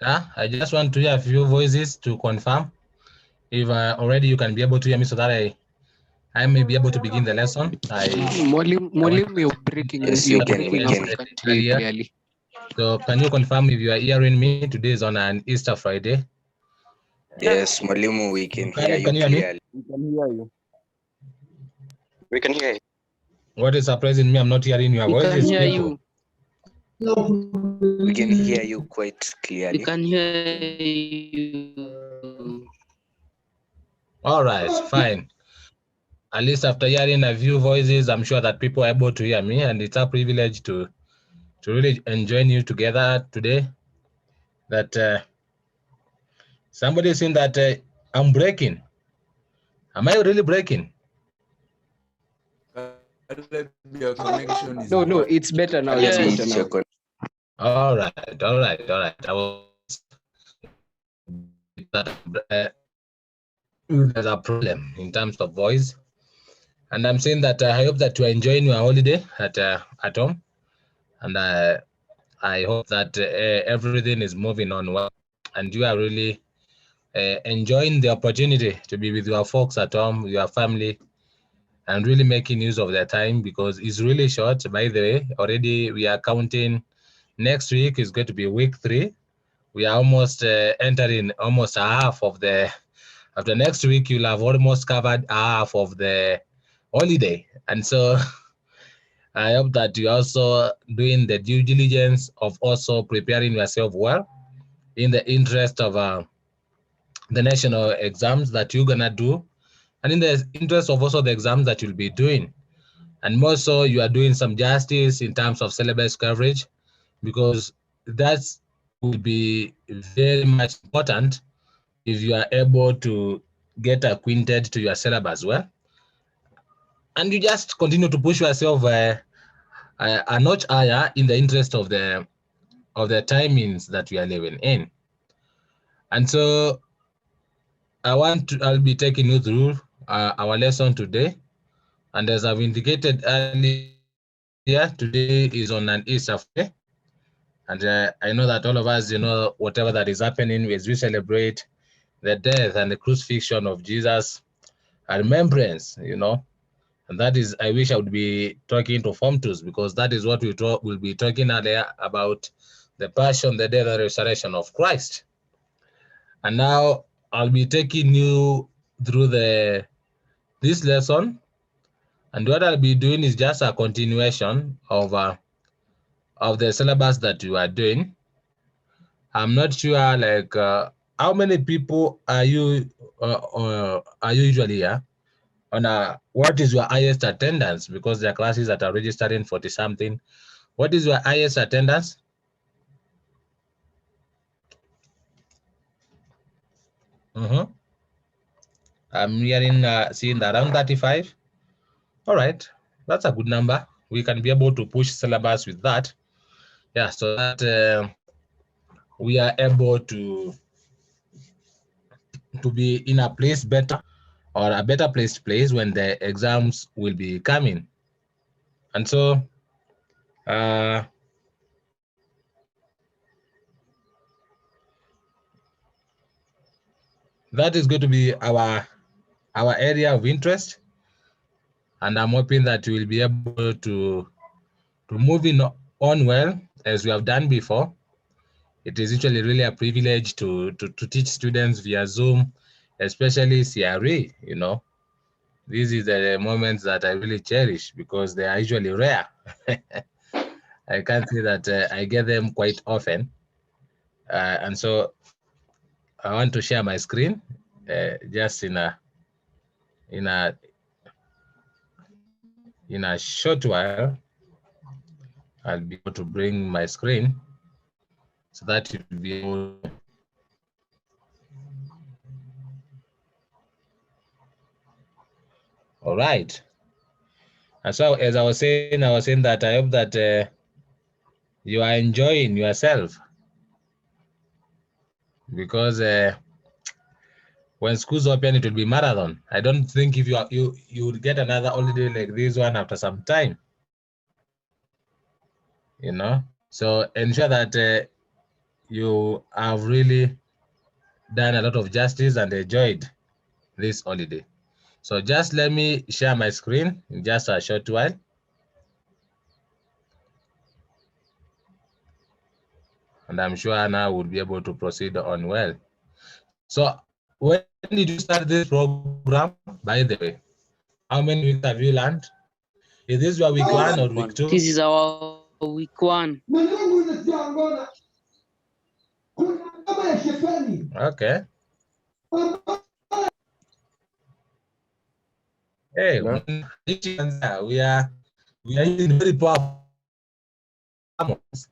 I just want to hear a few voices to confirm if already you can be able to hear me so that I may be able to begin the lesson. Mwalimu, you're breaking. Yes, You're you can. breaking We up. can. We can't hear you clearly. So can you confirm if you are hearing me? Today is on an Easter Friday. Yes, Mwalimu, we can hear you Can you hear me? clearly. We can hear you. We can hear you. What is surprising me, I'm not hearing your We can voices, hear people. We can hear you quite We clearly. can hear you. All right, fine. At least after hearing a few voices, I'm sure that people are able to hear me, and it's a privilege to really join you together today. That somebody is saying that I'm breaking. Am I really breaking? Your connection is No, it's better now. Yes, It's better now. All right. I was there's a problem in terms of voice, and I'm saying that I hope that you are enjoying your holiday at home, and I hope that everything is moving on well, and you are really enjoying the opportunity to be with your folks at home, your family, and really making use of their time, because it's really short. By the way, already we are counting. Next week is going to be week 3. We are almost entering almost half of the next week. You'll have almost covered half of the holiday, and so I hope that you're also doing the due diligence of also preparing yourself well in the interest of the national exams that you're gonna do, and in the interest of also the exams that you'll be doing. And more so, you are doing some justice in terms of syllabus coverage, because that will be very much important if you are able to get acquainted to your syllabus well, and you just continue to push yourself a notch higher in the interest of the timings that we are living in. And so I'll be taking you through our lesson today. And as I've indicated earlier, today is on an Easter Friday. And I know that all of us, whatever that is happening as we celebrate the death and the crucifixion of Jesus, a remembrance, and that is, I wish I would be talking to Form 2s, because that is what we'll be talking earlier about, the passion, the death, and resurrection of Christ. And now I'll be taking you through this lesson, and what I'll be doing is just a continuation of the syllabus that you are doing. I'm not sure, like, how many people are you usually here? On what is your highest attendance? Because there are classes that are registering 40 something. What is your highest attendance? I'm hearing, seeing around 35. All right, that's a good number. We can be able to push syllabus with that. Yeah, so that we are able to be in a place better, or a better place when the exams will be coming. And so that is going to be our area of interest, and I'm hoping that we will be able to move on well as we have done before. It is usually really a privilege to teach students via Zoom, especially CRE. These is the moments that I really cherish, because they are usually rare. I can't say that I get them quite often, and so I want to share my screen just in a short while. I'll be able to bring my screen so that you'll be able to. All right. And so, as I was saying that I hope that you are enjoying yourself, because when schools open, it will be marathon. I don't think if you will get another holiday like this one after some time. So ensure that you have really done a lot of justice and enjoyed this holiday. So just let me share my screen in just a short while. And I'm sure now we'll be able to proceed on well. So when did you start this program, by the way? How many weeks have you learned? Is this your week 1 or week 2? This is our week 1. Okay. Hey, we are using very powerful terms.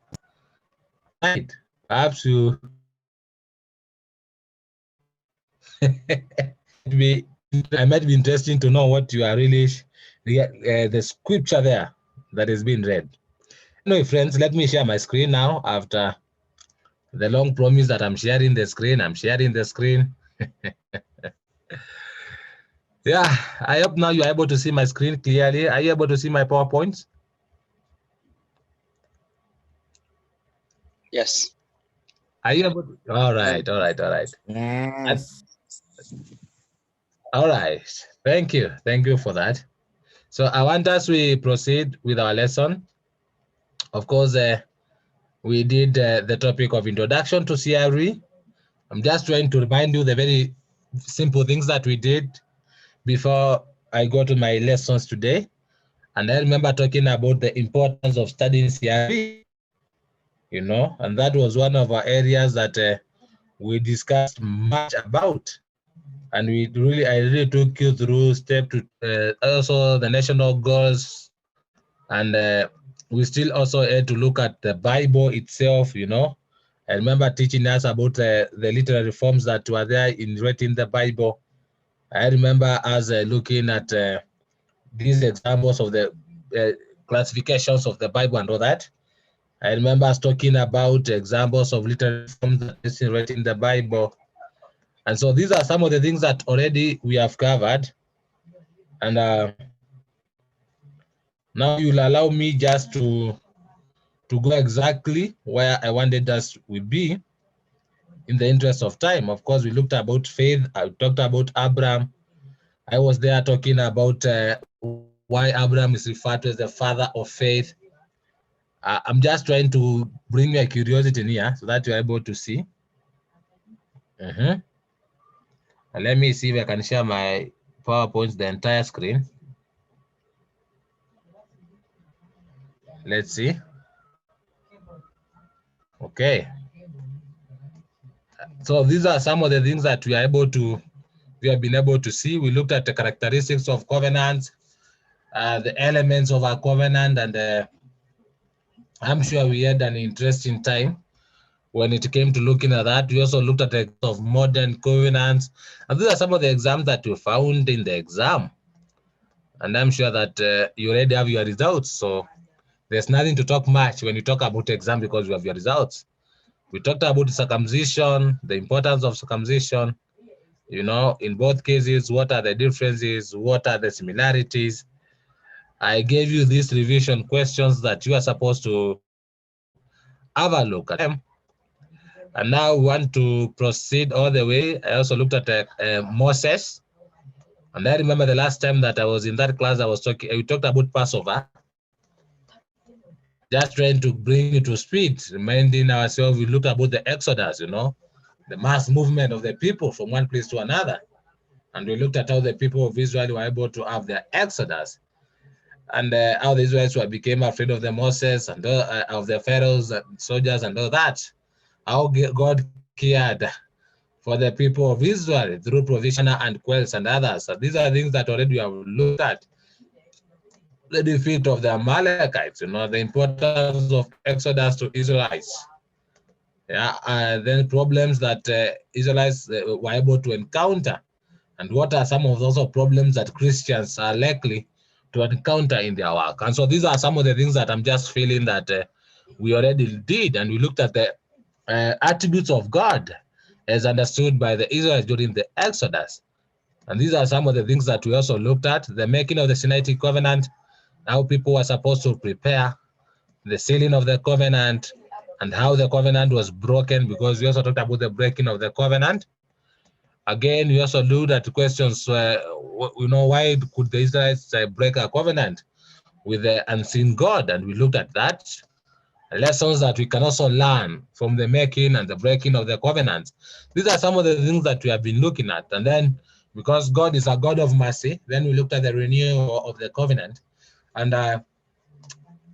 Right. Perhaps you it might be interesting to know what you are really the scripture there that is being read. Anyway, friends, let me share my screen now after the long promise that I'm sharing the screen. I'm sharing the screen. Yeah, I hope now you are able to see my screen clearly. Are you able to see my PowerPoints? Yes. Are you able to? All right. Yes. All right. Thank you. Thank you for that. So I want us we proceed with our lesson. Of course, we did the topic of introduction to CRE. I'm just trying to remind you the very simple things that we did before I go to my lessons today. And I remember talking about the importance of studying CRE, and that was one of our areas that we discussed much about. And I really took you through step to also the national goals. And we still also had to look at the Bible itself, I remember teaching us about the literary forms that were there in writing the Bible. I remember us looking at these examples of the classifications of the Bible and all that. I remember us talking about examples of literary forms that is written in the Bible. And so these are some of the things that already we have covered. And now you'll allow me just to go exactly where I wanted us to be in the interest of time. Of course, we looked about faith. I talked about Abraham. I was there talking about why Abraham is referred to as the father of faith. I'm just trying to bring your curiosity in here so that you're able to see. And let me see if I can share my PowerPoint, the entire screen. Let's see. Okay. So these are some of the things that we have been able to see. We looked at the characteristics of covenants, the elements of our covenant, and I'm sure we had an interesting time when it came to looking at that. We also looked at the of modern covenants, and these are some of the exams that you found in the exam. And I'm sure that you already have your results, so there's nothing to talk much when you talk about exam because you have your results. We talked about circumcision, the importance of circumcision, in both cases, what are the differences, what are the similarities. I gave you these revision questions that you are supposed to have a look at them. And now we want to proceed all the way. I also looked at Moses. And I remember the last time that I was in that class, we talked about Passover. Just trying to bring you to speed, reminding ourselves, we looked about the Exodus, the mass movement of the people from one place to another. And we looked at how the people of Israel were able to have their Exodus, and how the Israelites became afraid of the Moses and of the pharaohs and soldiers and all that. How God cared for the people of Israel through provision and quells and others. So these are things that already we have looked at. The defeat of the Amalekites, the importance of Exodus to Israelites. Yeah, then problems that Israelites were able to encounter. And what are some of those problems that Christians are likely to encounter in their work? And so these are some of the things that I'm just feeling that we already did. And we looked at the attributes of God as understood by the Israelites during the Exodus. And these are some of the things that we also looked at. The making of the Sinaitic covenant, how people were supposed to prepare, the sealing of the covenant, and how the covenant was broken, because we also talked about the breaking of the covenant. Again, we also looked at questions, why could the Israelites break a covenant with the unseen God? And we looked at that. Lessons that we can also learn from the making and the breaking of the covenants. These are some of the things that we have been looking at. And then, because God is a God of mercy, then we looked at the renewal of the covenant and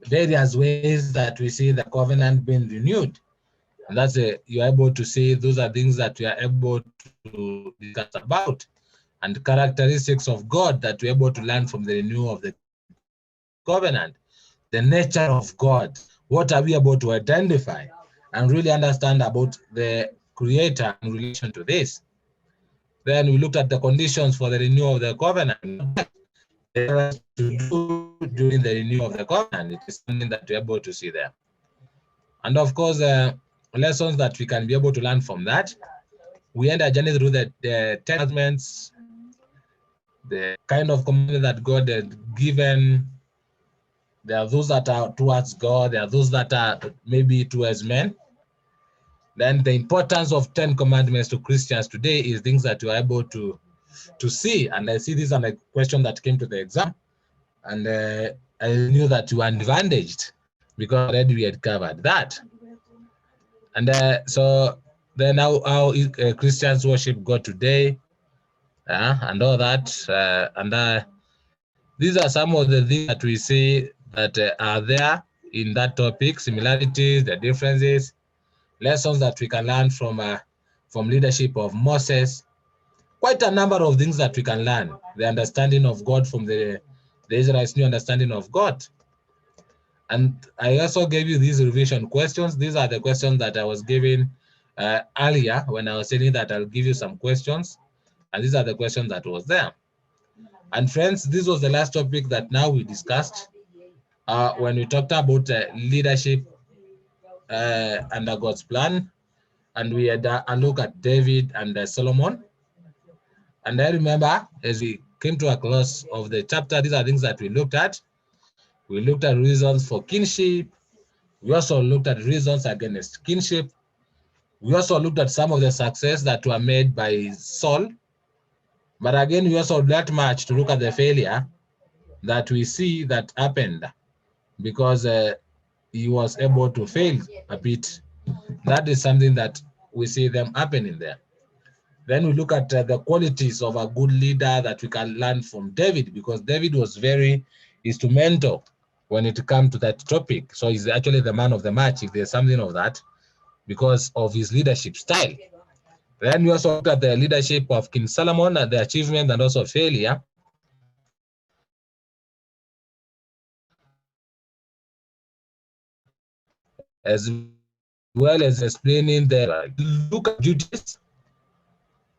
various ways that we see the covenant being renewed. And that's you're able to see those are things that we are able to discuss about, and characteristics of God that we're able to learn from the renewal of the covenant, the nature of God, what are we able to identify and really understand about the Creator in relation to this. Then we looked at the conditions for the renewal of the covenant, to do during the renewal of the covenant. It is something that we're able to see there. And of course, lessons that we can be able to learn from that. We end our journey through the 10 commandments, the kind of commandment that God had given. There are those that are towards God, there are those that are maybe towards men. Then the importance of 10 commandments to Christians today is things that you are able to see. And I see this as a question that came to the exam. And I knew that you were advantaged because already we had covered that. And so then how Christians worship God today, and all that. These are some of the things that we see that are there in that topic: similarities, the differences, lessons that we can learn from leadership of Moses. Quite a number of things that we can learn. The understanding of God from the Israelites' new understanding of God. And I also gave you these revision questions. These are the questions that I was giving earlier when I was saying that I'll give you some questions. And these are the questions that was there. And friends, this was the last topic that now we discussed when we talked about leadership under God's plan. And we had a look at David and Solomon. And I remember as we came to a close of the chapter, these are things that we looked at. We looked at reasons for kinship. We also looked at reasons against kinship. We also looked at some of the success that were made by Saul. But again, we also not much to look at the failure that we see that happened because he was able to fail a bit. That is something that we see them happening there. Then we look at the qualities of a good leader that we can learn from David, because David was very instrumental when it comes to that topic. So he's actually the man of the match, if there's something of that, because of his leadership style. Then we also looked at the leadership of King Solomon and the achievement and also failure. As well as explaining the look at duties.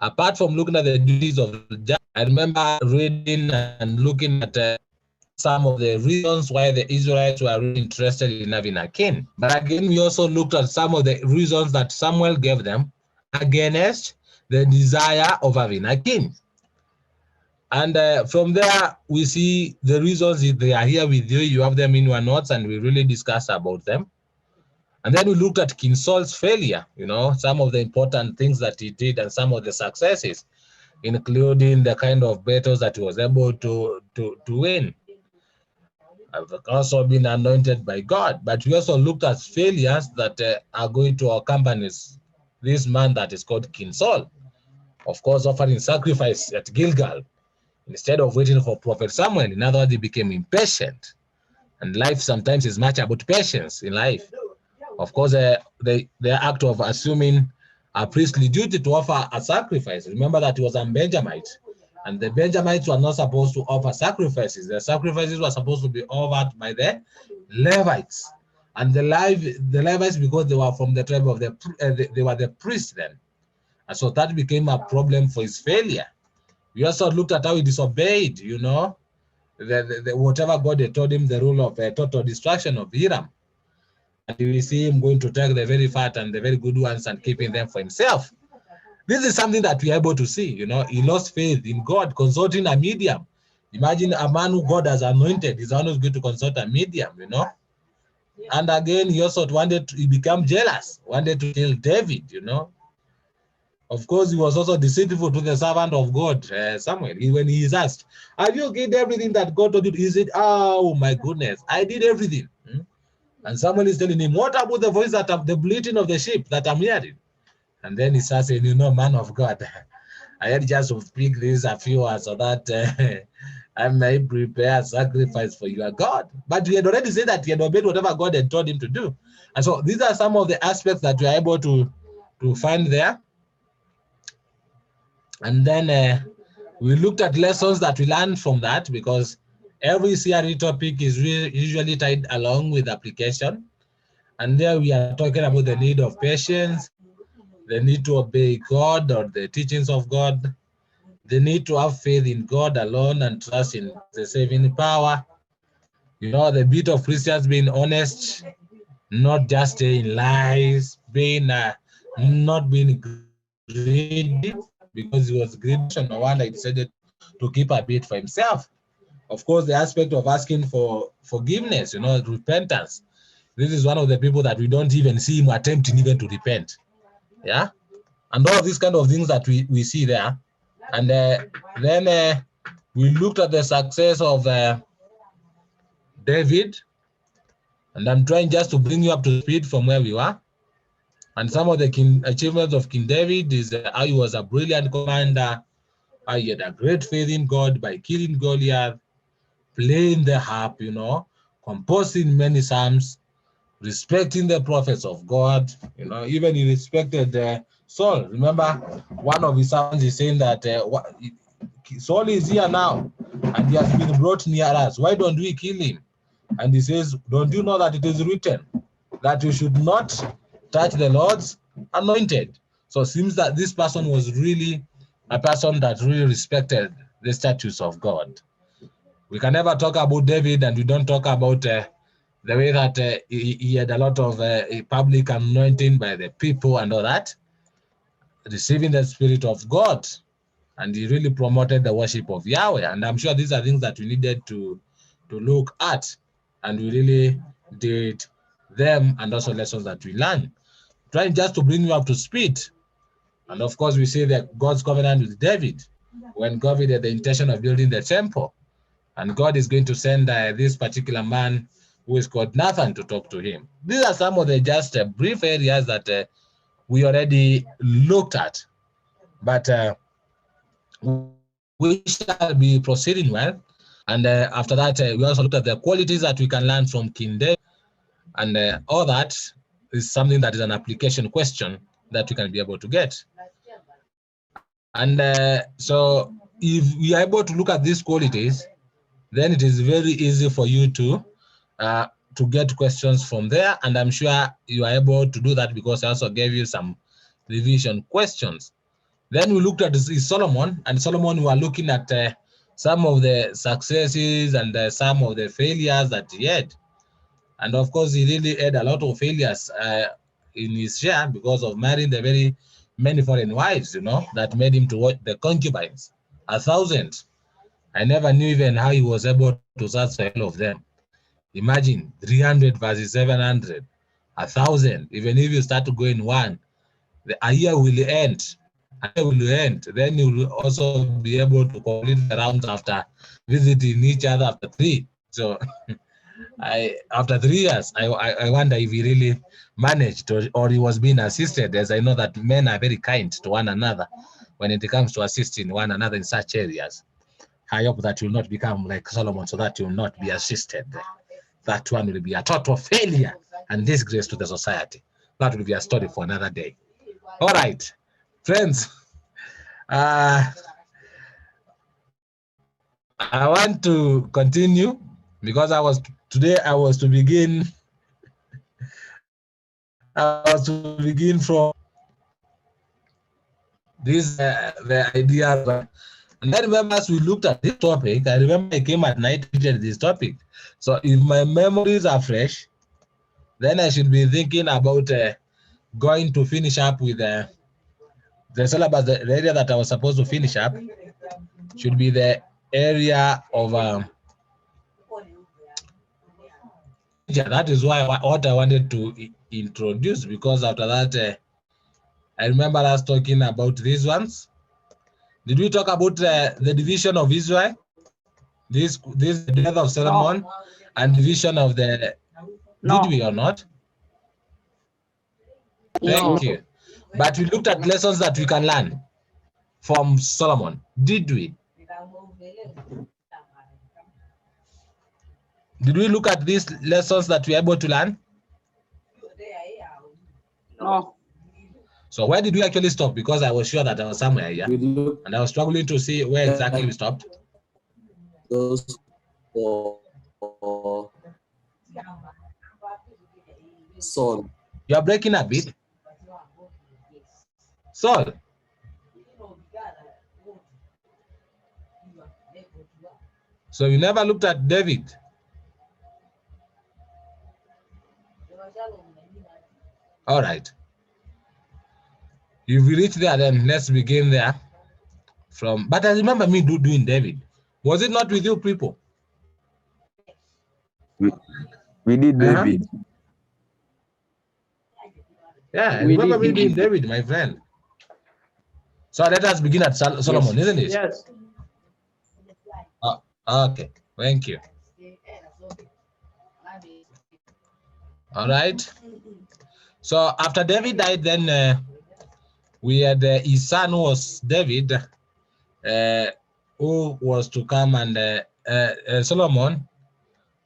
Apart from looking at the duties of the judge, I remember reading and looking at some of the reasons why the Israelites were really interested in having a king. But again, we also looked at some of the reasons that Samuel gave them against the desire of having a king. And from there, we see the reasons. If they are here with you, you have them in your notes, and we really discuss about them. And then we looked at King Saul's failure, some of the important things that he did and some of the successes, including the kind of battles that he was able to win. I've also been anointed by God. But we also looked at failures that are going to accompany this man that is called King Saul. Of course, offering sacrifice at Gilgal instead of waiting for Prophet Samuel. In other words, he became impatient. And life sometimes is much about patience in life. Of course, the act of assuming a priestly duty to offer a sacrifice. Remember that he was a Benjamite, and the Benjamites were not supposed to offer sacrifices. The sacrifices were supposed to be offered by the Levites, and the Levites, because they were from the tribe of they were the priests then, and so that became a problem for his failure. We also looked at how he disobeyed, whatever God had told him, the rule of total destruction of Hiram. And you will see him going to take the very fat and the very good ones and keeping them for himself. This is something that we are able to see. He lost faith in God, consulting a medium. Imagine a man who God has anointed is always going to consult a medium, And again, he also he became jealous, wanted to kill David, you know. Of course, he was also deceitful to the servant of God, Samuel. When he is asked, have you did everything that God told you? He said, oh my goodness, I did everything. And Samuel is telling him, what about the voice that the bleating of the sheep that I'm hearing? And then he starts saying, you know, man of God, I had just to speak this a few words so that I may prepare a sacrifice for your God. But he had already said that he had obeyed whatever God had told him to do. And so these are some of the aspects that we are able to find there. And then we looked at lessons that we learned from that, because every CRE topic is usually tied along with application. And there we are talking about the need of patience, the need to obey God or the teachings of God, the need to have faith in God alone and trust in the saving power. You know, the bit of Christians being honest, not just saying lies, being not being greedy, because he was greedy. No wonder he decided to keep a bit for himself. Of course, the aspect of asking for forgiveness, you know, repentance. This is one of the people that we don't even see him attempting even to repent. Yeah. And all these kind of things that we see there. And then we looked at the success of David. And I'm trying just to bring you up to speed from where we were. And some of the achievements of King David is how he was a brilliant commander, how he had a great faith in God by killing Goliath, playing the harp, you know, composing many psalms, respecting the prophets of God. You know, even he respected Saul. Remember, one of his servants is saying that Saul is here now, and he has been brought near us. Why don't we kill him? And he says, don't you know that it is written that you should not touch the Lord's anointed? So it seems that this person was really a person that really respected the statutes of God. We can never talk about David and we don't talk about the way that he had a lot of public anointing by the people and all that, receiving the Spirit of God. And he really promoted the worship of Yahweh. And I'm sure these are things that we needed to look at. And we really did them, and also lessons that we learned. Trying just to bring you up to speed. And of course, we see that God's covenant with David, when David had the intention of building the temple. And God is going to send this particular man who is called Nathan to talk to him. These are some of the just brief areas that we already looked at. But we shall be proceeding well. And after that, we also looked at the qualities that we can learn from King David. And all that is something that is an application question that we can be able to get. And so if we are able to look at these qualities, then it is very easy for you to get questions from there. And I'm sure you are able to do that because I also gave you some revision questions. Then we looked at Solomon, and Solomon, we are looking at some of the successes and some of the failures that he had. And of course, he really had a lot of failures in his share because of marrying the very many foreign wives, you know, that made him to watch the concubines, 1,000. I never knew even how he was able to satisfy all of them. Imagine 300 versus 700, 1,000. Even if you start to go in one, a year will end. A year will end. Then you will also be able to complete the rounds after visiting each other after 3. So after 3 years, I wonder if he really managed or he was being assisted, as I know that men are very kind to one another when it comes to assisting one another in such areas. I hope that you will not become like Solomon, so that you will not be assisted. That one will be a total failure and disgrace to the society. That will be a story for another day. All right, friends. I want to continue because I was to begin from this the idea. And I remember as we looked at this topic, I remember I came at night to this topic. So if my memories are fresh, then I should be thinking about going to finish up with the syllabus. The area that I was supposed to finish up should be the area of Yeah, that is why what I wanted to introduce, because after that, I remember us talking about these ones. Did we talk about the division of Israel? This the death of Solomon and division of the. No. Did we or not? No. Thank you. But we looked at lessons that we can learn from Solomon. Did we? Did we look at these lessons that we are able to learn? No. So where did we actually stop? Because I was sure that I was somewhere here, and I was struggling to see where exactly we stopped. Those Saul. You are breaking a bit. Saul. So you never looked at David. All right. If we reach there, then let's begin there. But I remember me doing David. Was it not with you people? We did David. Yeah, I remember me doing David, my friend. So let us begin at Solomon, Yes. isn't it? Yes. Okay, thank you. All right. So after David died, then we had his son, who was David, who was to come, and Solomon,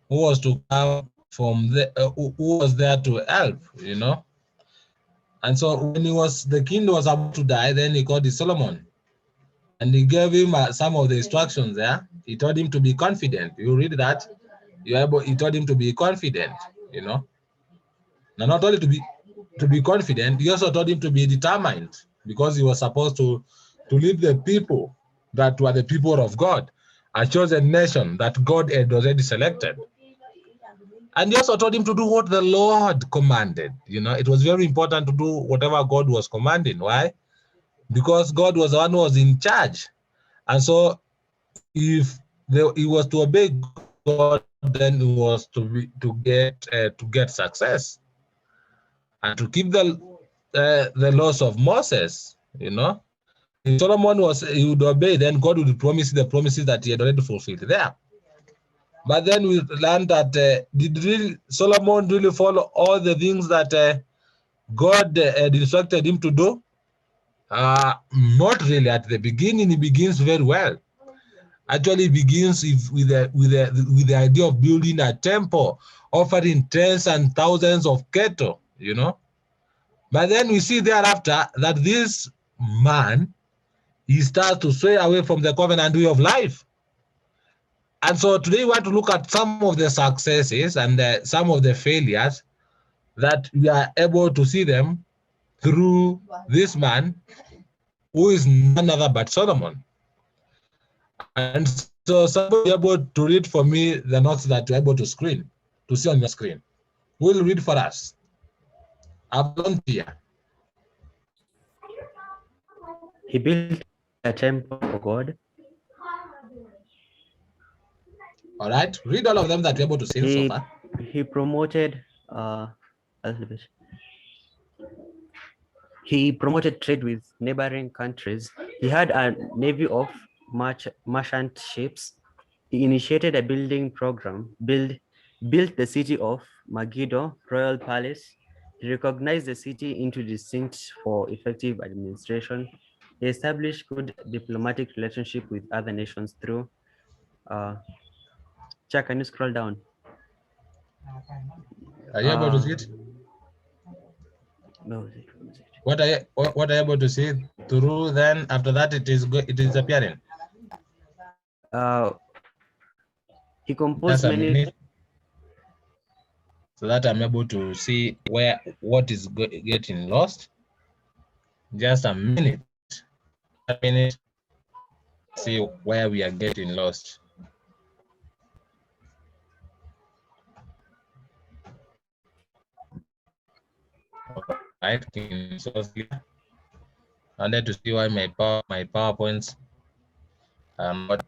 who was to come from who was there to help, you know. And so when the king was about to die, then he called Solomon, and he gave him some of the instructions there. He told him to be confident. You read that. He told him to be confident, you know. Now, not only to be confident, he also told him to be determined, because he was supposed to lead the people that were the people of God, a chosen nation that God had already selected. And he also told him to do what the Lord commanded. You know, it was very important to do whatever God was commanding. Why? Because God was the one who was in charge. And so if he was to obey God, then he was to get success and to keep the laws of Moses. You know, if Solomon he would obey, then God would promise the promises that he had already fulfilled there. But then we learned that did Solomon really follow all the things that God had instructed him to do? Not really. At the beginning, he begins very well. Actually, begins with the idea of building a temple, offering tens and thousands of cattle. You know, but then we see thereafter that this man, he starts to stray away from the covenant way of life. And so today we want to look at some of the successes and some of the failures that we are able to see them through this man, who is none other but Solomon. And so somebody able to read for me the notes that you're able to see on your screen. Who will read for us? I volunteer. He built a temple for God. All right, read all of them that you're able to see so far. He promoted He promoted trade with neighboring countries. He had a navy of merchant ships. He initiated a building program, built the city of Megiddo, royal palace. He recognized the city into distinct for effective administration. He established good diplomatic relationship with other nations through. Chuck, can you scroll down? Are you able to see it? No. What are you able to see through? Then after that, it is appearing. He composed many. So that I'm able to see what is getting lost. Just a minute. See where we are getting lost. Right, I wanted to see why my PowerPoints are not.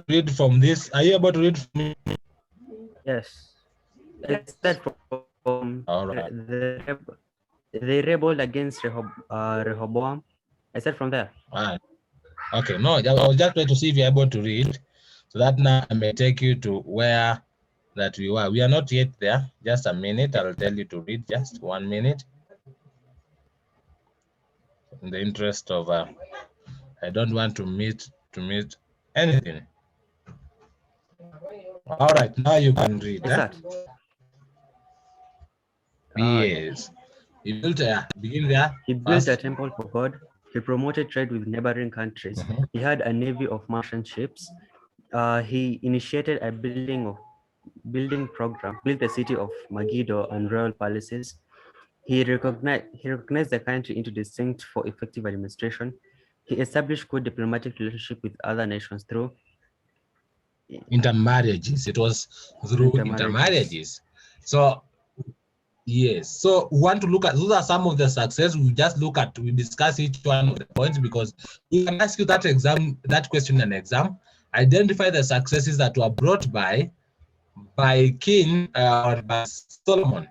Read from this. Are you able to read from me? Yes. It said from All right. they rebelled against Rehoboam. I said from there. All right. Okay. No, I was just trying to see if you're able to read, so that now I may take you to where that we were. We are not yet there. Just a minute. I'll tell you to read. Just 1 minute. In the interest of, I don't want to miss anything. All right. Now you can read. Is that? Yes. He built begin there. He built a First. temple for God. He promoted trade with neighboring countries. Mhm. He had a navy of merchant ships. He initiated a building program, built the city of Megiddo and royal palaces. He recognized the country into distinct for effective administration. He established good diplomatic relationship with other nations through Intermarriages. It was through intermarriages. So yes. So we want to look at, those are some of the success. We just look at, we discuss each one of the points, because we can ask you that question in an exam. Identify the successes that were brought by King or by Solomon.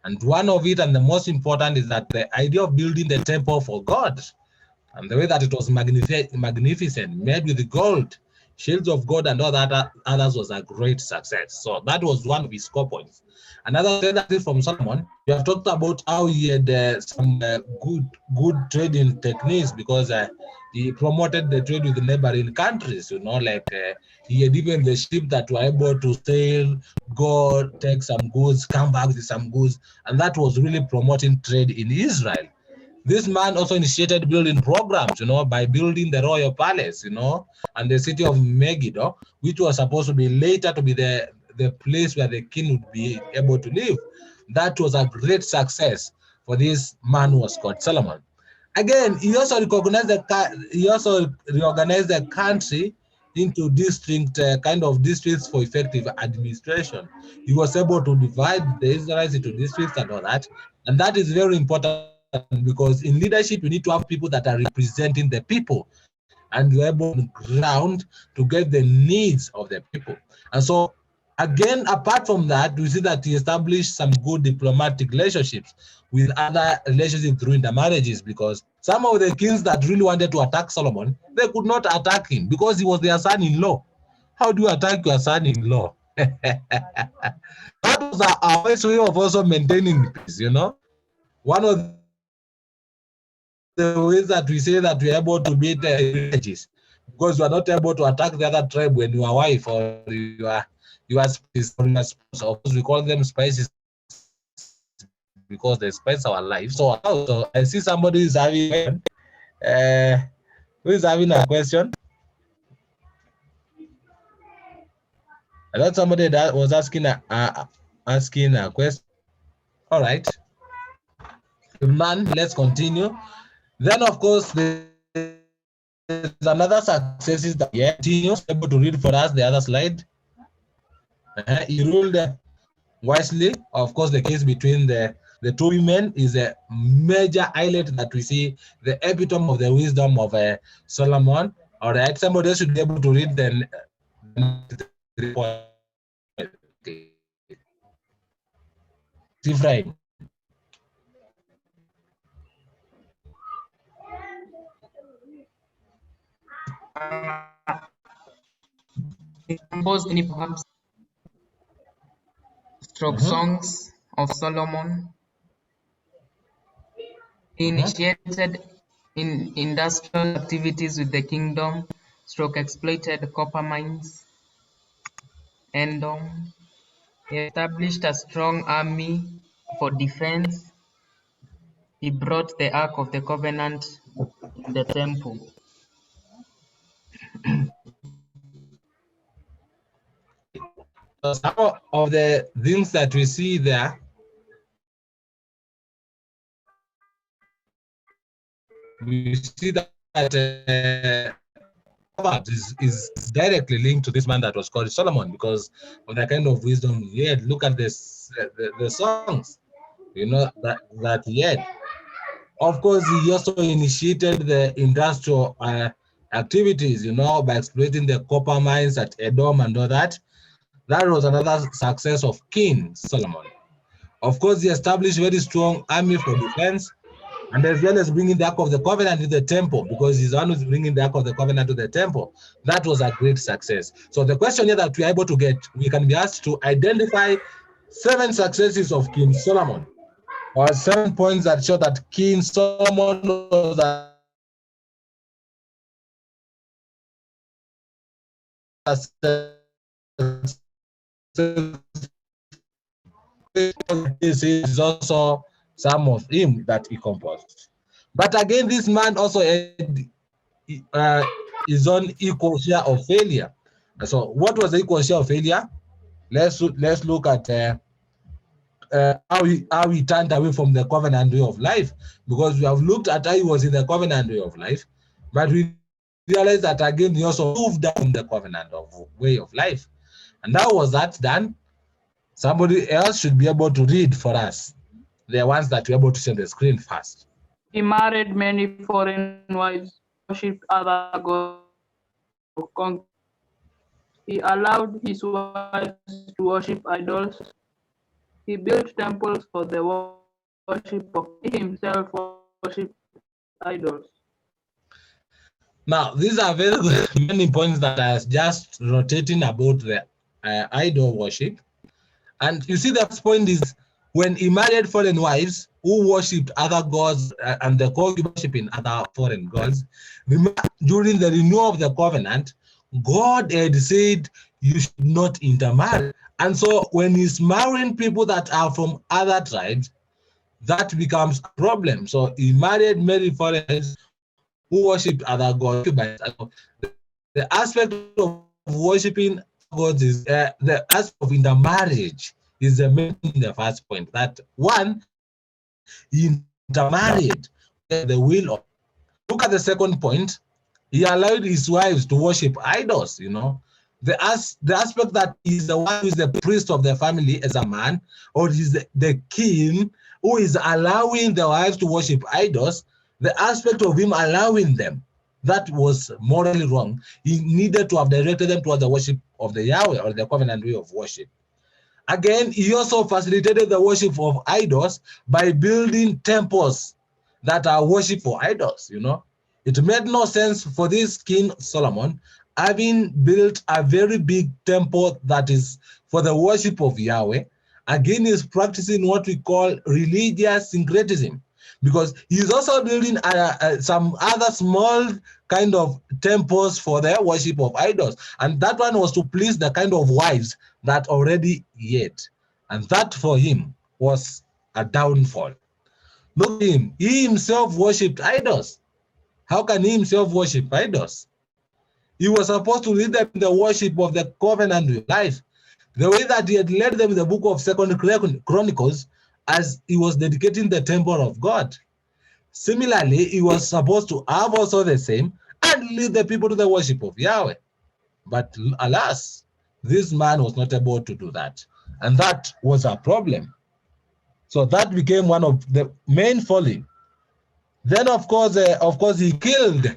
And one of it, and the most important, is that the idea of building the temple for God, and the way that it was magnificent, made with gold, shields of God, and all that others, was a great success. So that was one of his core points. Another thing that is from Solomon, you have talked about how he had some good trading techniques, because he promoted the trade with the neighboring countries. Like he had even the ship that were able to sail, go take some goods, come back with some goods, and that was really promoting trade in Israel. This man also initiated building programs, by building the royal palace, and the city of Megiddo, which was supposed to be later to be the place where the king would be able to live. That was a great success for this man who was called Solomon. Again, he also reorganized the country into kind of districts for effective administration. He was able to divide the Israelites into districts and all that. And that is very important, because in leadership, you need to have people that are representing the people, and you're able on ground to get the needs of the people. And so, again, apart from that, we see that he established some good diplomatic relationships with other relationships through intermarriages, because some of the kings that really wanted to attack Solomon, they could not attack him because he was their son-in-law. How do you attack your son-in-law? That was our best way of also maintaining peace, One of the ways that we say that we are able to beat villages, because you are not able to attack the other tribe when your wife or your spies or your spouse. Of course, we call them spices because they spice our life. So I see somebody is having who is having a question. I thought somebody that was asking a question. All right, man, let's continue. Then, of course, there's another success is that continues. Able to read for us the other slide. He ruled wisely. Of course, the case between the two women is a major highlight that we see, the epitome of the wisdom of Solomon. All right, somebody should be able to read the 3 points. Ephraim. Composed any poems, stroke songs of Solomon. He initiated in industrial activities with the kingdom, stroke exploited copper mines, and he established a strong army for defense. He brought the Ark of the Covenant in the temple. Some of the things that we see there, we see that is directly linked to this man that was called Solomon, because of the kind of wisdom he had. Look at this, the songs, that he had. Of course, he also initiated the industrial activities, you know, by exploiting the copper mines at Edom and all that. That was another success of King Solomon. Of course, he established very strong army for defense, and as well as bringing the Ark of the Covenant to the temple, because he's the one who's bringing the Ark of the Covenant to the temple. That was a great success. So the question here that we are able to get, we can be asked to identify 7 successes of King Solomon, or 7 points that show that King Solomon was a this is also some of him that he composed. But again, this man also had his own equal share of failure. So what was the equal share of failure? Let's look at how he turned away from the covenant way of life, because we have looked at how he was in the covenant way of life, but we realize that again he also moved down the covenant of way of life. And how was that done? Somebody else should be able to read for us, the ones that we're able to see on the screen first. He married many foreign wives, worshipped other gods. He allowed his wives to worship idols. He built temples for the worship of himself, worship idols. Now, these are very many points that are just rotating about the idol worship. And you see, the first point is when he married foreign wives who worshipped other gods and the worshiping other foreign gods. Remember, during the renewal of the covenant, God had said you should not intermarry. And so when he's marrying people that are from other tribes, that becomes a problem. So he married many foreigners who worshipped other gods. The aspect of worshiping gods is the aspect of intermarriage is the main in the first point. That one, he intermarried the will of. Look at the second point. He allowed his wives to worship idols, you know. The aspect that he's the one who is the priest of the family as a man, or he's the king who is allowing the wives to worship idols, the aspect of him allowing them, that was morally wrong. He needed to have directed them toward the worship of the Yahweh, or the covenant way of worship. Again, he also facilitated the worship of idols by building temples that are worship for idols, you know. It made no sense for this King Solomon having built a very big temple that is for the worship of Yahweh. Again, he's practicing what we call religious syncretism, because he's also building some other small kind of temples for the worship of idols. And that one was to please the kind of wives that already yet. And that for him was a downfall. Look at him. He himself worshipped idols. How can he himself worship idols? He was supposed to lead them in the worship of the covenant life, the way that he had led them in the book of 2 Chronicles as he was dedicating the temple of God. Similarly, he was supposed to have also the same and lead the people to the worship of Yahweh. But alas, this man was not able to do that. And that was a problem. So that became one of the main folly. Then, of course, he killed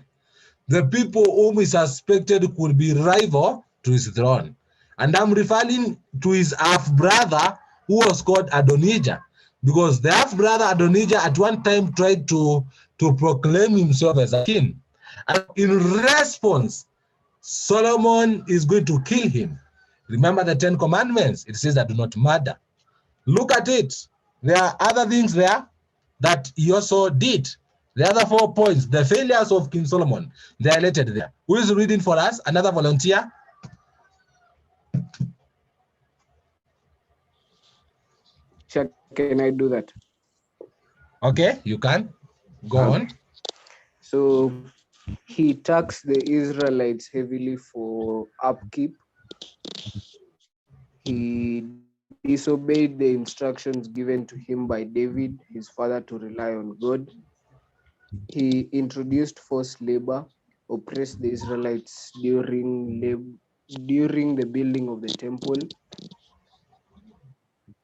the people whom he suspected could be rival to his throne. And I'm referring to his half-brother who was called Adonijah, because the half-brother Adonijah at one time tried to proclaim himself as a king. And in response, Solomon is going to kill him. Remember the 10 Commandments, it says that do not murder. Look at it. There are other things there that he also did. The other 4 points, the failures of King Solomon, they are related there. Who is reading for us? Another volunteer? Can I do that? Okay, you can. Go on. So he taxed the Israelites heavily for upkeep. He disobeyed the instructions given to him by David, his father, to rely on God. He introduced forced labor, oppressed the Israelites during the building of the temple.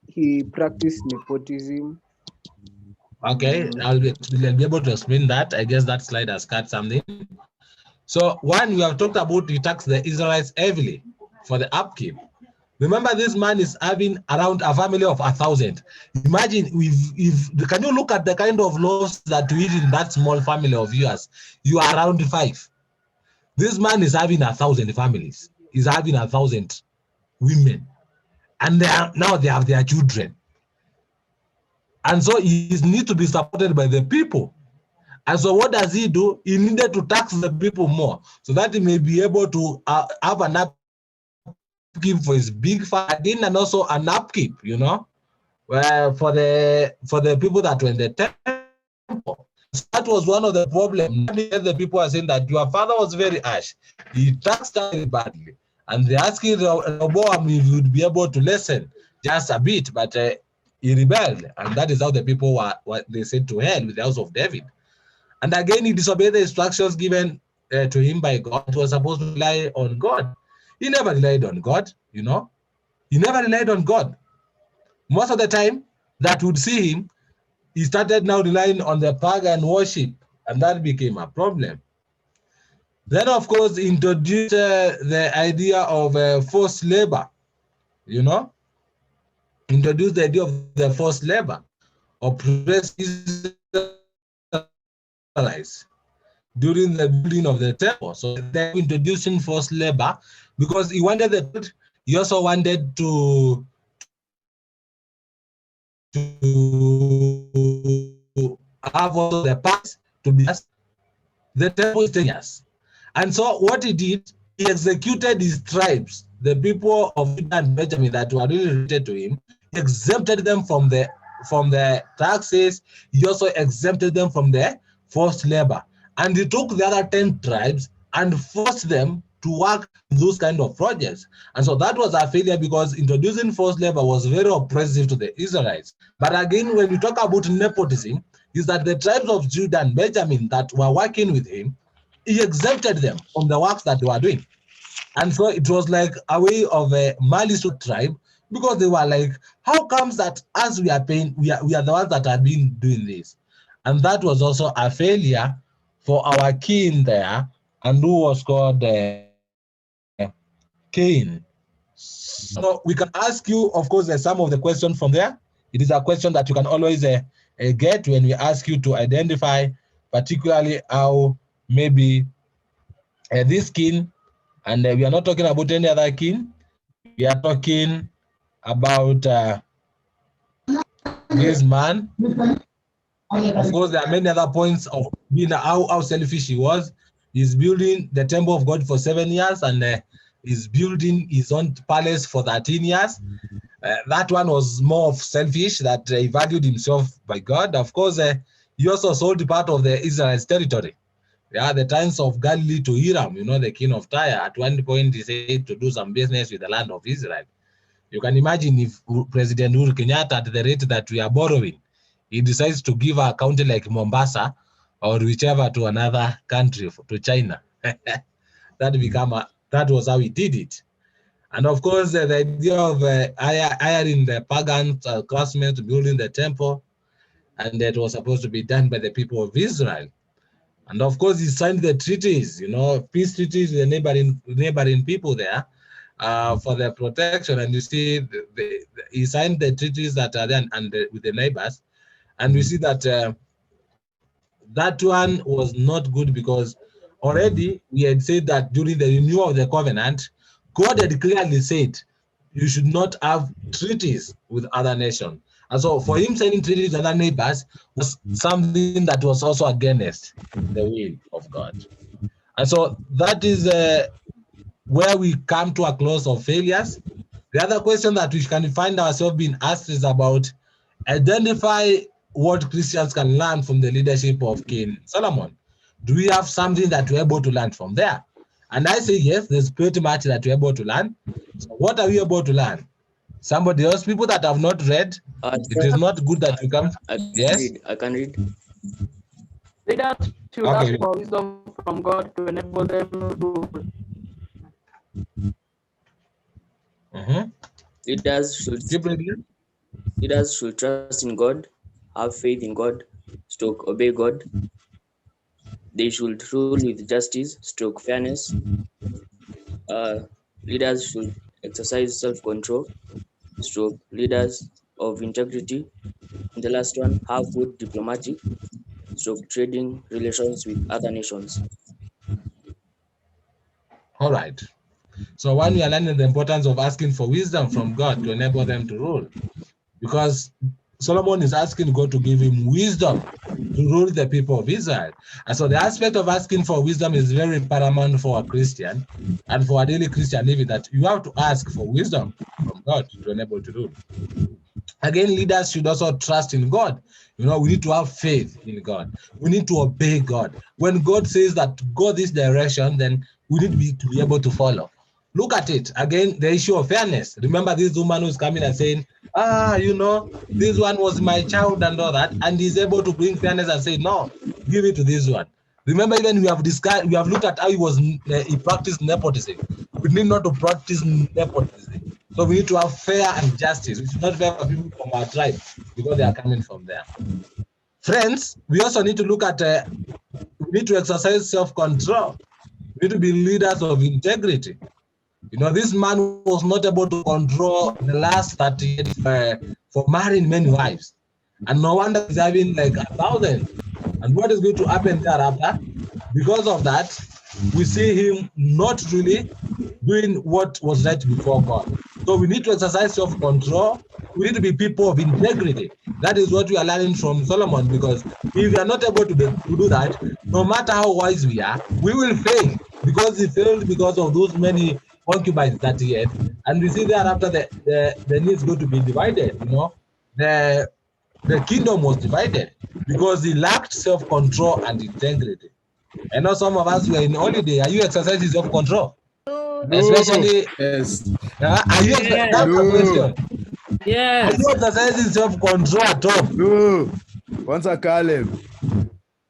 He practiced nepotism. Okay, I'll be able to explain that. I guess that slide has cut something. So one, we have talked about he taxed the Israelites heavily for the upkeep. Remember, this man is having around a family of 1,000. Imagine if can you look at the kind of loss that you eat in that small family of yours? You are around 5. This man is having 1,000 families. He's having 1,000 women, and now they have their children, and so he need to be supported by the people. And so what does he do? He needed to tax the people more so that he may be able to have an upkeep for his big farm and also an upkeep, for the people that were in the temple. So that was one of the problems. The people are saying that your father was very harsh. He taxed very badly. And they asking Rehoboam if he would be able to listen just a bit, but he rebelled. And that is how the people were they said to hell with the house of David. And again, he disobeyed the instructions given to him by God. He was supposed to rely on God. He never relied on God, He never relied on God. Most of the time that would see him, he started now relying on the pagan worship, and that became a problem. Then, of course, he introduced the idea of forced labor, introduced the idea of the forced labor, oppressed Israelites during the building of the temple. So they're introducing forced labor because he wanted he also wanted to have also the past to be the temple is 10 years. And so what he did, he executed his tribes, the people of Judah and Benjamin that were really related to him, he exempted them from the taxes. He also exempted them from the forced labor. And he took the other 10 tribes and forced them to work those kind of projects. And so that was a failure because introducing forced labor was very oppressive to the Israelites. But again, when we talk about nepotism, is that the tribes of Judah and Benjamin that were working with him, he exempted them from the works that they were doing. And so it was like a way of a malice tribe because they were like, how comes that as we are paying, we are the ones that have been doing this? And that was also a failure for our king there, and who was called Cain. So we can ask you, of course, some of the questions from there. It is a question that you can always get when we ask you to identify, particularly how maybe this king, and we are not talking about any other king. We are talking about this man. Of course, there are many other points of being how selfish he was. He's building the temple of God for 7 years, and he's building his own palace for 13 years. That one was more of selfish, that he valued himself by God. Of course, he also sold part of the Israel's territory. Yeah, the times of Galilee to Hiram, the king of Tyre. At one point, he said to do some business with the land of Israel. You can imagine if President Uhuru Kenyatta, at the rate that we are borrowing, he decides to give a county like Mombasa or whichever to another country, to China. That was how he did it. And of course, the idea of hiring the pagan craftsmen to building the temple, and that was supposed to be done by the people of Israel. And of course, he signed the treaties, peace treaties with the neighboring people there for their protection. And you see, he signed the treaties that are there and with the neighbors. And we see that that one was not good because already we had said that during the renewal of the covenant, God had clearly said you should not have treaties with other nations. And so for him signing treaties with other neighbors was something that was also against the will of God. And so that is where we come to a close of failures. The other question that we can find ourselves being asked is about identify what Christians can learn from the leadership of King Solomon. Do we have something that we're able to learn from there? And I say yes, there's pretty much that we're able to learn. So what are we able to learn? Somebody else, people that have not read, it is not good that we come. Yes? I can read. Leaders should Okay. ask for wisdom from God to enable them to. Leaders should trust in God, have faith in God, obey God, They should rule with justice, stroke fairness. Leaders should exercise self-control, stroke leaders of integrity. And the last one, have good diplomatic, stroke trading relations with other nations. All right. So when we are learning the importance of asking for wisdom from God to enable them to rule, because Solomon is asking God to give him wisdom to rule the people of Israel. And so the aspect of asking for wisdom is very paramount for a Christian and for a daily Christian living, that you have to ask for wisdom from God to enable to rule. Again, leaders should also trust in God. We need to have faith in God. We need to obey God. When God says that go this direction, then we need to be able to follow. Look at it. Again, the issue of fairness. Remember this woman who's coming and saying, this one was my child and all that, and he's able to bring fairness and say, no, give it to this one. Remember, even we have looked at how he practiced nepotism. We need not to practice nepotism. So we need to have fair and justice. We should not favor people from our tribe because they are coming from there. Friends, we also need to look at, we need to exercise self-control. We need to be leaders of integrity. This man was not able to control the last 30 years for marrying many wives. And no wonder he's having like 1,000. And what is going to happen thereafter? Because of that, we see him not really doing what was right before God. So we need to exercise self-control. We need to be people of integrity. That is what we are learning from Solomon, because if we are not able to do that, no matter how wise we are, we will fail, because he failed because of those many concubines that he had. And we see thereafter the needs going to be divided. The kingdom was divided because he lacked self-control and integrity. I know some of us were in holiday. Are you exercising self-control? No. Especially, Yes. are you Yes. that's the question. Are Yes. you exercising self-control at all? No. Once a Caleb.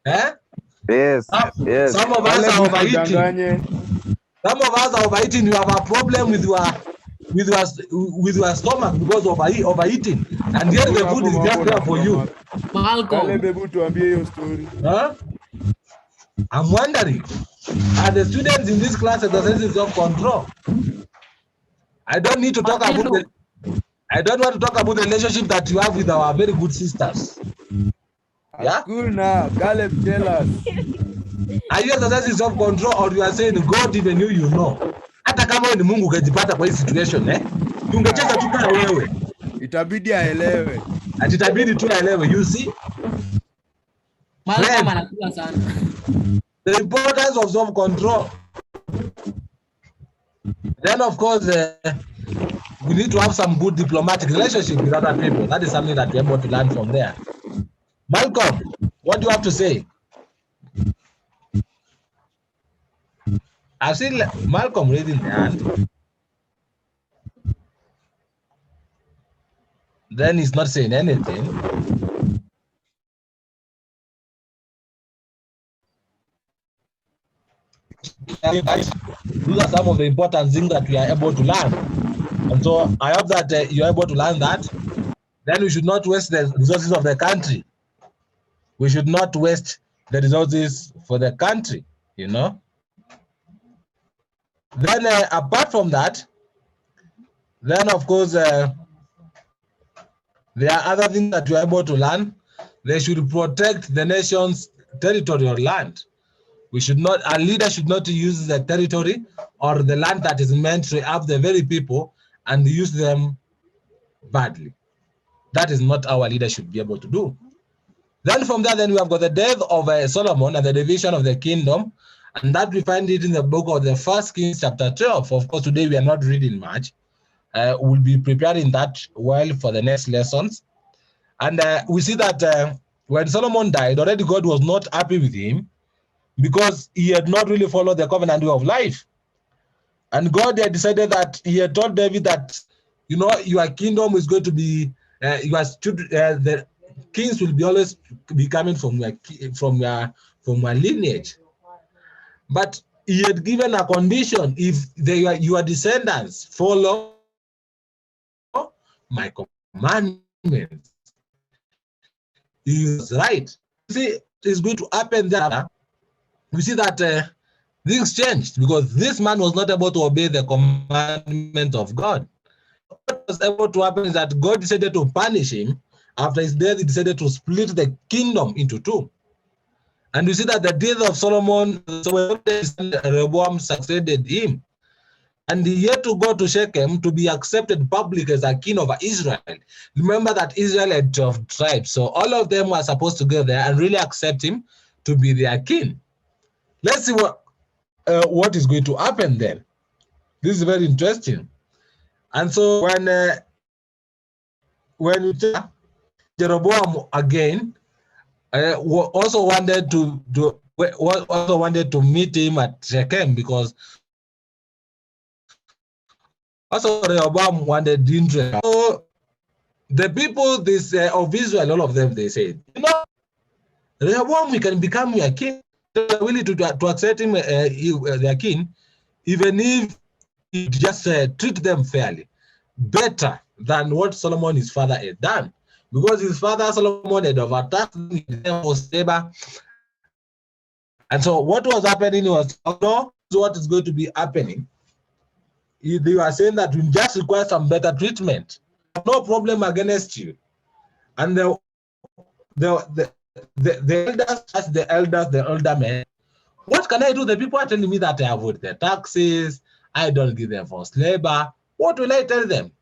Eh? Yes. Yes. Some of us are overeating. Usidanganye. Some of us are overeating. You have a problem with your stomach because of overeating, and yet the food is just there for you. Caleb, hebu tuambie hiyo story. Huh? I'm wondering, are the students in this class exercising self-control? I don't need to talk about I don't want to talk about the relationship that you have with our very good sisters. Yeah? Hakuna. Caleb, tell us. Are you exercising self-control, or you are saying God even you know? Hata kama ni Mungu ukajipata kwa hii situation, ungecheza tu kama wewe. Itabidi aelewe. Itabidi tu aelewe, you see? Friend, the importance of self-control. Then, of course, we need to have some good diplomatic relationship with other people. That is something that we're able to learn from there. Malcolm, what do you have to say? I've seen Malcolm raising the hand. Then he's not saying anything. Those are some of the important things that we are able to learn. And so I hope that you're able to learn that. Then we should not waste the resources of the country. We should not waste the resources for the country, Then apart from that, then of course, there are other things that you are able to learn. They should protect the nation's territorial land. We should not, our leader should not use the territory or the land that is meant to have the very people and use them badly. That is not our leader should be able to do. Then from there, then we have got the death of Solomon and the division of the kingdom, and that we find it in the book of the 1 Kings chapter 12. Of course, today we are not reading much. We'll be preparing that well for the next lessons. And we see that when Solomon died, already God was not happy with him because he had not really followed the covenant way of life. And God had decided that he had told David that, your kingdom is going to be, the kings will be always be coming from your lineage. But he had given a condition: if your descendants follow my commandments, he was right. See, it's going to happen there we see that things changed because this man was not able to obey the commandment of God. What was able to happen is that God decided to punish him. After his death, he decided to split the kingdom into two. And we see that the death of Solomon, so Rehoboam succeeded him. And he had to go to Shechem to be accepted public as a king of Israel. Remember that Israel had 12 tribes, so all of them were supposed to go there and really accept him to be their king. Let's see what is going to happen then. This is very interesting. And so when Jeroboam again also wanted to meet him at Shechem, because also Rehoboam wanted interest. So the people of Israel, all of them, they said, Rehoboam, we can become your king. They're willing to accept him their king, even if he just treat them fairly, better than what Solomon, his father, had done. Because his father Solomon had overtaxed them for labor. And so what was happening was, what is going to be happening. They were saying that we just require some better treatment. No problem against you. And the elders asked the elder men, what can I do? The people are telling me that I avoid their taxes, I don't give them forced labor. What will I tell them?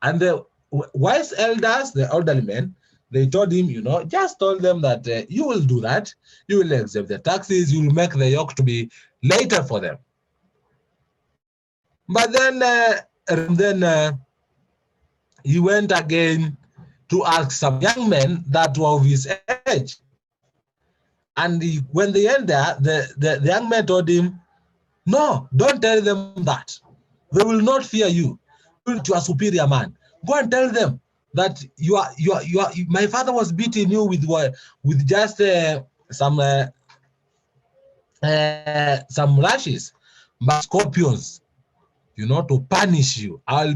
And the wise elders, the elderly men, they told him, just told them that you will do that. You will accept the taxes. You will make the yoke to be lighter for them. But then he went again to ask some young men that were of his age. And when they end there, the young man told him, no, don't tell them that. They will not fear you. You are a superior man. Go and tell them that my father was beating you with just some lashes, but scorpions, to punish you. I'll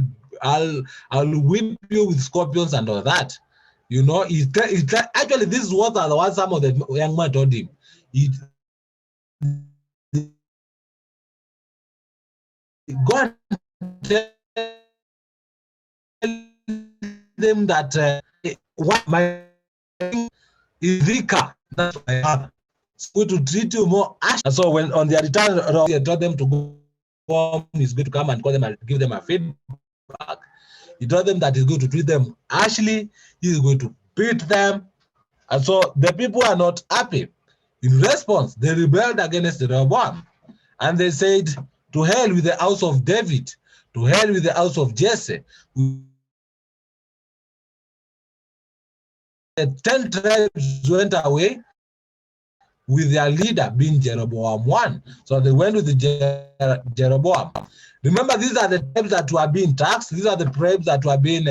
whip you with scorpions and all that. Actually, this is what some of the young man told him. Go and tell them that what my is weaker than my father. It's going to treat you more harsh. And so when on their return, he told them to go home. He's going to come and call them and give them a feedback. He told them that he's going to treat them harshly. He's going to beat them. And so the people are not happy. In response, they rebelled against Rehoboam. And they said, to hell with the house of David, to hell with the house of Jesse. The 10 tribes went away with their leader being Jeroboam I. So they went with Jeroboam. Remember, these are the tribes that were being taxed. These are the tribes that were being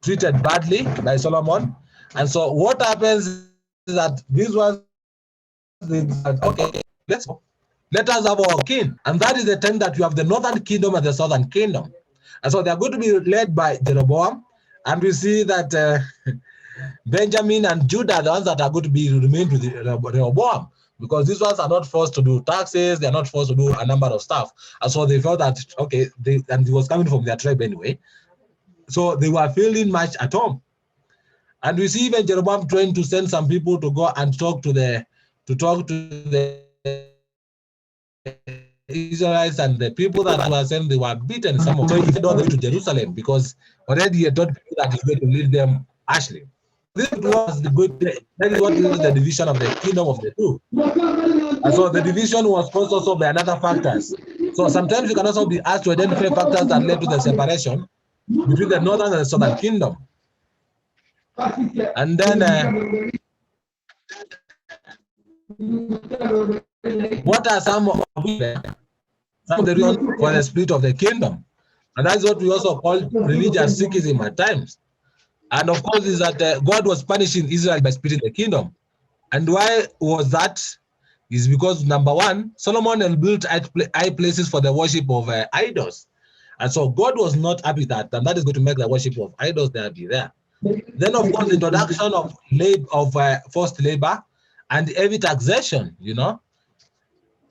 treated badly by Solomon. And so what happens is that these ones, okay, let's go. Let us have our king. And that is the time that you have the northern kingdom and the southern kingdom. And so they are going to be led by Jeroboam. And we see that Benjamin and Judah are the ones that are going to be remained with Rehoboam, because these ones are not forced to do taxes, they're not forced to do a number of stuff. And so they felt that, okay, and it was coming from their tribe anyway. So they were feeling much at home. And we see even Jeroboam trying to send some people to go and talk to the Israelites, and the people that were sent, they were beaten. Some of them, so he said all the way to Jerusalem, because already he had told people that he's going to lead them harshly. This was that is what is the division of the kingdom of the two. And so the division was caused also by another factors. So sometimes you can also be asked to identify factors that led to the separation between the northern and the southern kingdom. And then what are some of the reasons for the split of the kingdom? And that's what we also call religious Sikhism at times. And of course, is that God was punishing Israel by splitting the kingdom. And why was that? Is because, number one, Solomon had built high places for the worship of idols. And so God was not happy with that, and that is going to make the worship of idols there be there. Then, of course, the introduction of forced labor and heavy taxation,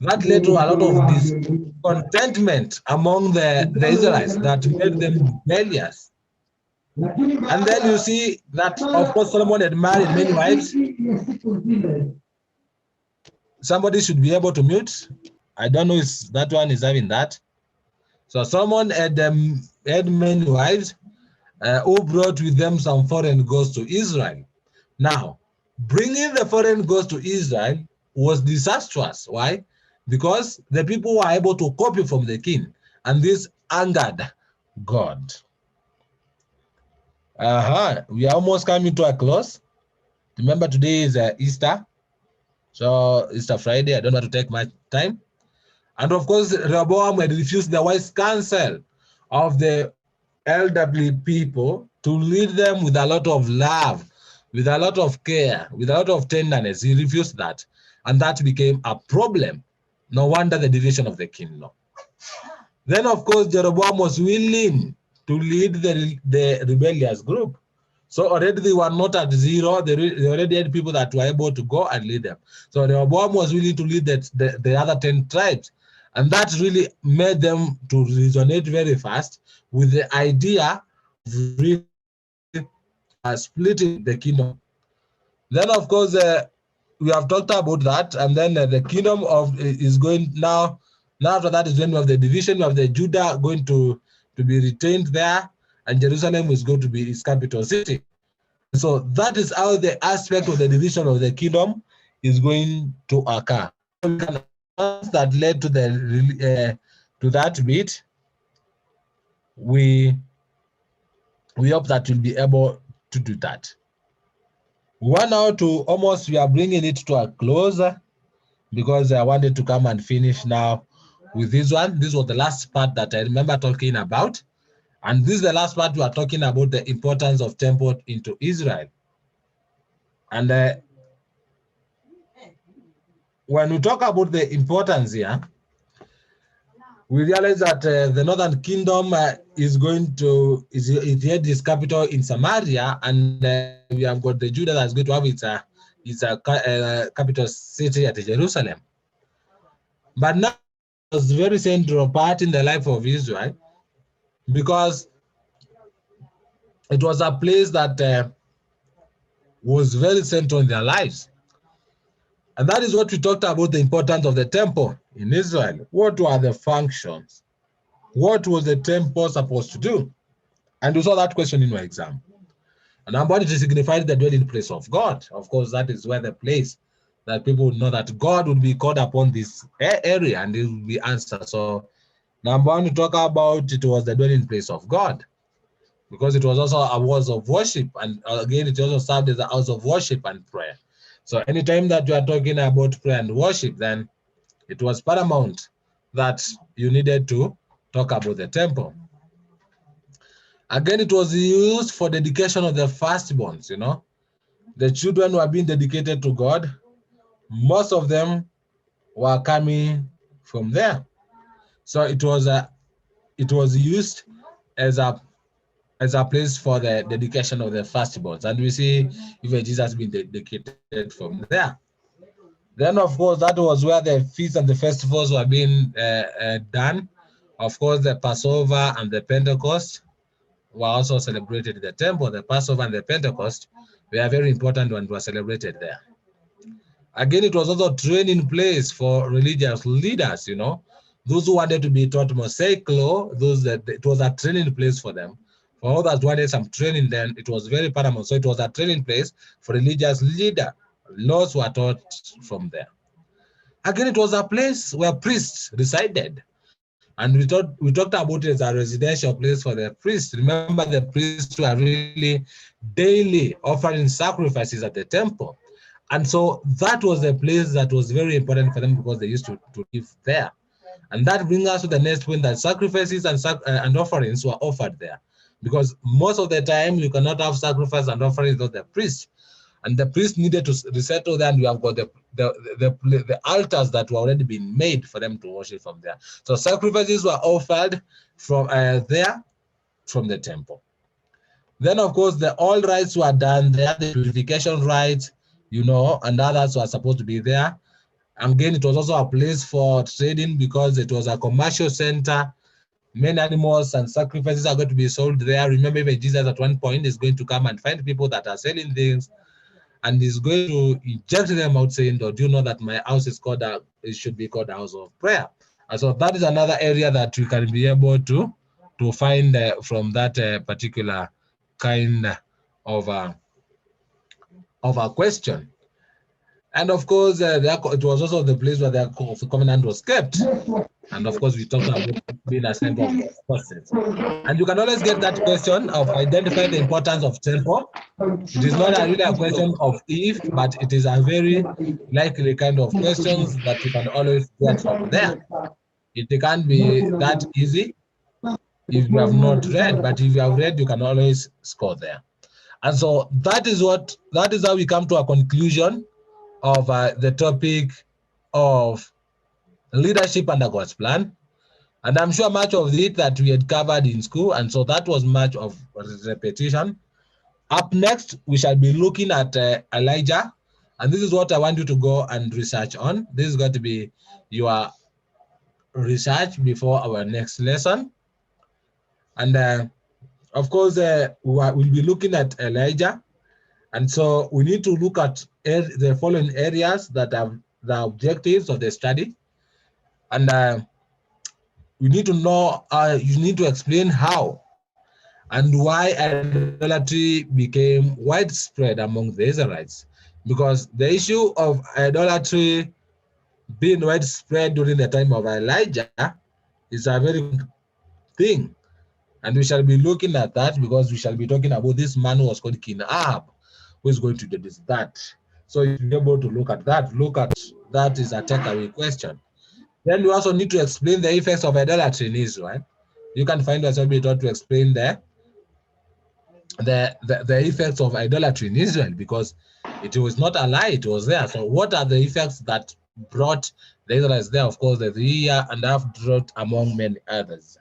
That led to a lot of discontentment among the Israelites that made them rebellious. And then you see that, of course, Solomon had married many wives. Somebody should be able to mute. I don't know if that one is having that. So Solomon had many wives who brought with them some foreign gods to Israel. Now, bringing the foreign gods to Israel was disastrous. Why? Because the people were able to copy from the king, and this angered God. We are almost coming to a close. Remember, today is Easter. So, Easter Friday, I don't want to take much time. And of course, Rehoboam had refused the wise counsel of the elderly people to lead them with a lot of love, with a lot of care, with a lot of tenderness. He refused that. And that became a problem. No wonder the division of the kingdom. Then, of course, Jeroboam was willing to lead the rebellious group. So already they were not at zero. They already had people that were able to go and lead them. So Rehoboam was willing to lead the other 10 tribes. And that really made them to resonate very fast with the idea of really splitting the kingdom. Then, of course, we have talked about that. And then the kingdom is going now. Now after that is when we have the division of the Judah going to be retained there. And Jerusalem is going to be its capital city. So that is how the aspect of the division of the kingdom is going to occur. That led to to that bit. We hope that we'll be able to do that. We want now to we are bringing it to a close because I wanted to come and finish now with this one. This was the last part that I remember talking about. And this is the last part we are talking about the importance of temple into Israel. And when we talk about the importance here, we realize that the northern kingdom it had its capital in Samaria, and we have got the Judah that's going to have its capital city at Jerusalem. But now it was a very central part in the life of Israel because it was a place that was very central in their lives. And that is what we talked about, the importance of the temple in Israel. What were the functions? What was the temple supposed to do? And we saw that question in my exam. And number one, it signifies the dwelling place of God. Of course, that is where the place that people would know that God would be called upon this area and it will be answered. So number one, we talk about it was the dwelling place of God because it was also a house of worship. And again, it also served as a house of worship and prayer. So anytime that you are talking about prayer and worship, then it was paramount that you needed to talk about the temple. Again, it was used for dedication of the firstborns, The children were being dedicated to God. Most of them were coming from there. So it was used as a place for the dedication of the firstborns. And we see even Jesus being dedicated from there. Then, of course, that was where the feasts and the festivals were being done. Of course, the Passover and the Pentecost were also celebrated in the temple. The Passover and the Pentecost were very important and were celebrated there. Again, it was also a training place for religious leaders, Those who wanted to be taught Mosaic law, it was a training place for them. For all that wanted some training, then it was very paramount. So it was a training place for religious leaders. Laws were taught from there. Again, it was a place where priests resided. And we talked about it as a residential place for the priests. Remember, the priests were really daily offering sacrifices at the temple. And so that was a place that was very important for them because they used to live there. And that brings us to the next point, that sacrifices and offerings were offered there. Because most of the time, you cannot have sacrifice and offerings without the priest. And the priest needed to resettle there, and we have got the altars that were already been made for them to worship from there. So sacrifices were offered from there, from the temple. Then, of course, all rites were done there, the purification rites, and others were supposed to be there. Again, it was also a place for trading because it was a commercial center. Many animals and sacrifices are going to be sold there. Remember, even Jesus at one point is going to come and find people that are selling things, and he's going to inject them out saying, "Do you know that my house is called it should be called a house of prayer?" And so that is another area that we can be able to find from that particular kind of a question. And of course, it was also the place where the covenant was kept. And of course, we talked about being a center of process. And you can always get that question of identify the importance of temple. It is not really a question of if, but it is a very likely kind of questions that you can always get from there. It can't be that easy if you have not read, but if you have read, you can always score there. And so that is how we come to a conclusion of the topic of leadership under God's plan. And I'm sure much of it that we had covered in school, and so that was much of repetition. Up next, we shall be looking at Elijah, and this is what I want you to go and research on. This is going to be your research before our next lesson. And of course, we'll be looking at Elijah, and so we need to look at the following areas that are the objectives of the study. And we need to know, you need to explain how and why idolatry became widespread among the Israelites. Because the issue of idolatry being widespread during the time of Elijah is a very good thing. And we shall be looking at that because we shall be talking about this man who was called King Ahab, who is going to do this, that. So you'll be able to look at that. Look at that is a takeaway question. Then we also need to explain the effects of idolatry in Israel. You can find yourself being taught to explain the effects of idolatry in Israel, because it was not a lie, it was there. So what are the effects that brought the Israelites there? Of course, the 3.5 drought among many others.